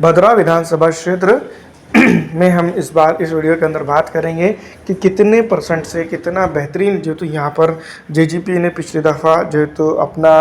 भद्रा विधानसभा क्षेत्र में हम इस बार इस वीडियो के अंदर बात करेंगे कि कितने परसेंट से कितना बेहतरीन जो तो यहाँ पर जेजेपी ने पिछली दफ़ा जो तो अपना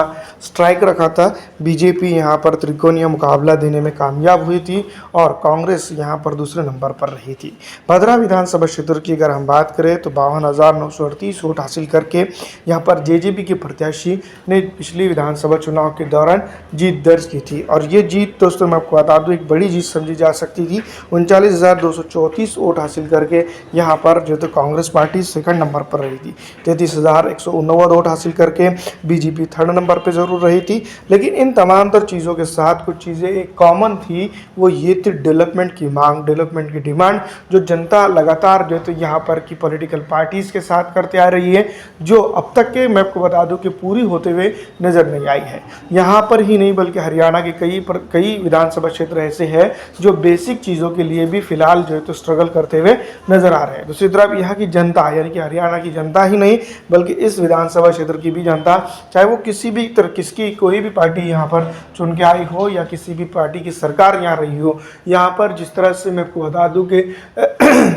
स्ट्राइक रखा था। बीजेपी यहाँ पर त्रिकोणीय मुकाबला देने में कामयाब हुई थी और कांग्रेस यहाँ पर दूसरे नंबर पर रही थी। भद्रा विधानसभा क्षेत्र की अगर हम बात करें तो 52,938 वोट हासिल करके यहाँ पर जेजेपी के प्रत्याशी ने पिछली विधानसभा चुनाव के दौरान जीत दर्ज की थी और ये जीत दोस्तों मैं आपको बता दूँ एक बड़ी जीत समझी जा सकती थी। 39,234 वोट हासिल करके यहाँ पर जो तो कांग्रेस पार्टी सेकंड नंबर पर रही थी। 33,189 वोट हासिल करके बीजेपी थर्ड नंबर पर जरूर रही थी। लेकिन इन तमाम तर चीज़ों के साथ कुछ चीज़ें एक कॉमन थी, वो ये थी डेवलपमेंट की मांग, डेवलपमेंट की डिमांड जो जनता लगातार जो तो यहाँ पर की पॉलिटिकल पार्टीज़ के साथ करते आ रही है, जो अब तक के मैं आपको बता दूं कि पूरी होते हुए नज़र नहीं आई है। यहाँ पर ही नहीं बल्कि हरियाणा के कई विधानसभा क्षेत्र ऐसे हैं जो बेसिक चीज़ों के लिए भी फिलहाल जो है तो स्ट्रगल करते हुए नजर आ रहे हैं। दूसरी तरफ यहाँ की जनता यानी कि हरियाणा की जनता ही नहीं बल्कि इस विधानसभा क्षेत्र की भी जनता, चाहे वो किसकी कोई भी पार्टी यहाँ पर चुन के आई हो या किसी भी पार्टी की सरकार यहाँ रही हो, यहाँ पर जिस तरह से मैं आपको बता दूं कि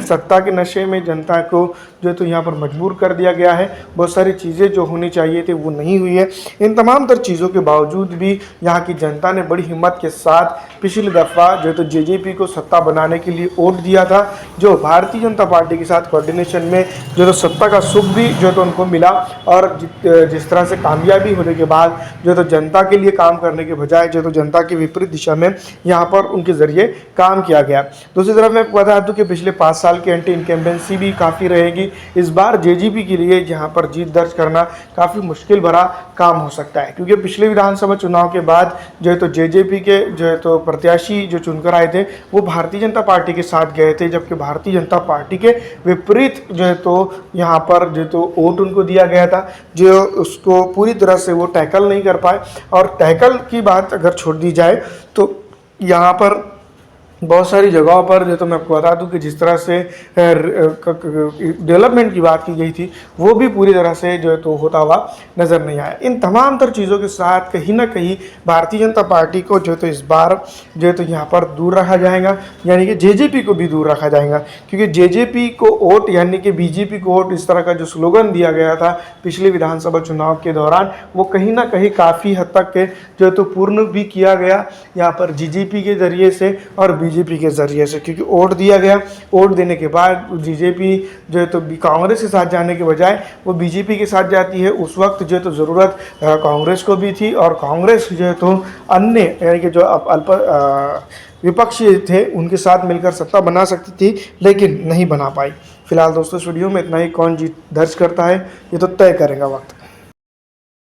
सत्ता के नशे में जनता को जो है तो यहाँ पर मजबूर कर दिया गया है। बहुत सारी चीज़ें जो होनी चाहिए थी वो नहीं हुई है। इन तमाम तर चीज़ों के बावजूद भी यहाँ की जनता ने बड़ी हिम्मत के साथ पिछली दफ़ा जो है तो जेजेपी को सत्ता बनाने के लिए वोट दिया था, जो भारतीय जनता पार्टी के साथ कोऑर्डिनेशन में जो तो सत्ता का सुख भी जो तो उनको मिला और जिस तरह से कामयाबी होने के बाद जो तो जनता के लिए काम करने के बजाय जो तो जनता की विपरीत दिशा में यहाँ पर उनके ज़रिए काम किया गया। दूसरी तरफ मैं बता दूँ कि पिछले 5 साल की एंटी इनकम्बेंसी भी काफ़ी रहेगी। इस बार जेजेपी के लिए यहाँ पर जीत दर्ज करना काफ़ी मुश्किल भरा काम हो सकता है, क्योंकि पिछले विधानसभा चुनाव के बाद जो है तो जेजेपी के जो है तो प्रत्याशी जो चुनकर आए थे वो भारतीय जनता पार्टी के साथ गए थे, जबकि भारतीय जनता पार्टी के विपरीत जो है तो यहाँ पर जो तो वोट उनको दिया गया था, जो उसको पूरी तरह से वो टैकल नहीं कर पाए। और टैकल की बात अगर छोड़ दी जाए तो यहाँ पर बहुत सारी जगहों पर जो तो मैं आपको बता दूं कि जिस तरह से डेवलपमेंट की बात की गई थी वो भी पूरी तरह से जो है तो होता हुआ नज़र नहीं आया। इन तमाम तर चीज़ों के साथ कहीं ना कहीं भारतीय जनता पार्टी को जो तो इस बार जो है तो यहाँ पर दूर रखा जाएगा, यानी कि जेजेपी को भी दूर रखा जाएगा, क्योंकि जेजेपी को वोट यानी कि बीजेपी को वोट इस तरह का जो स्लोगन दिया गया था पिछले विधानसभा चुनाव के दौरान वो कहीं ना कहीं काफ़ी हद तक के जो है तो पूर्ण भी किया गया यहाँ पर जेजेपी के ज़रिए से और बीजेपी के ज़रिए से, क्योंकि वोट दिया गया। वोट देने के बाद बीजेपी जो है तो कांग्रेस के साथ जाने के बजाय वो बीजेपी के साथ जाती है। उस वक्त जो है तो ज़रूरत कांग्रेस को भी थी और कांग्रेस जो है तो अन्य यानी कि जो अल्प विपक्षी थे उनके साथ मिलकर सत्ता बना सकती थी, लेकिन नहीं बना पाई। फिलहाल दोस्तों इस वीडियो में इतना ही। कौन जीत दर्ज करता है ये तो तय करेगा वक्त।